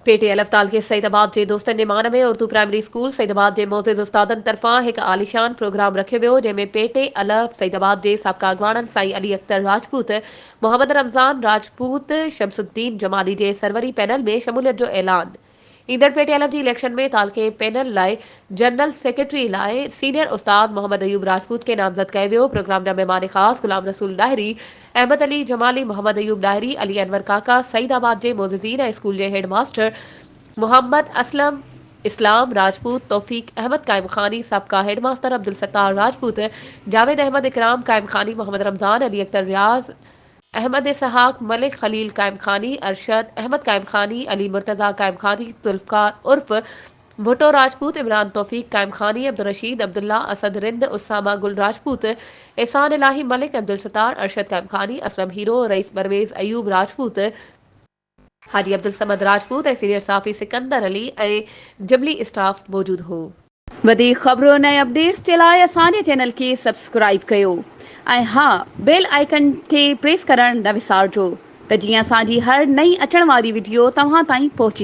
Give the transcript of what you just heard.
पेटे अलफ्ताल के सईदाबाद जे दोस्तनि जे मान में उर्दू प्राइमरी स्कूल सईदाबाद जे मोज़िज़ उस्तादनि तरफ़ां हिकु आलीशान प्रोग्राम रखियो वियो जंहिंमें पेटे अलफ सईदाबाद जे साबिक़ा अॻवाननि साईं अली अख्तर राजपूत मोहम्मद रमज़ान राजपूत शमसुद्दीन जमाली जे सरवरी पैनल में शमूलियत जो ऐलान। ईंदड़ पेटे अलफ जी इलेक्शन में तालके पैनल लाइ जनरल सेक्रेटरी लाइ सीनियर उस्ताद मोहम्मद अयूब राजपूत के नामज़द कयो वियो। प्रोग्राम जा मेहमान ख़ास गुलाम रसूल डायरी, अहमद अली जमाली, मोहम्मद अयूब डायरी, अली अनवर काका, सईदाबाद जे मोज़िज़ीन ऐं स्कूल जे हेड मास्टर मोहम्मद असलम इस्लाम राजपूत, तौफीक अहमद कायम खानी, साबिक़ा हेडमास्टर अब्दुल सत्तार राजपूत, जावेद अहमद इकराम कायम खानी, मोहम्मद रमज़ान, अली अख्तर रियाज, अहमद इसहाक, मलिक खलील कायम खानी, अरशद अहमद कायम खानी, अली मुर्तज़ा कायम खानी, जुल्फ़कार उर्फ भुट्टो राजपूत, इमरान तौफीक कायम खानी, अब्दुल रशीद अब्दुल्ला, असद रिंद, उसामा गुल राजपूत, एहसान इलाही मलिक, अब्दुल सत्तार, अरशद कायम खानी, असलम हीरो, रईस परवेज़ अयूब राजपूत, हाजी अब्दुल समद राजपूत ऐं सीनियर साफ़ी सिकंदर अली ऐं जबली स्टाफ मौजूद हो। वधीक ख़बरुनि ऐं अपडेट्स जे लाइ असांजे चैनल खे सब्सक्राइब कयो ऐं हा बेल आइकन खे प्रेस करणु न विसारिजो त जीअं असांजी हर नई अचण वारी वीडियो तव्हां ताईं पहुची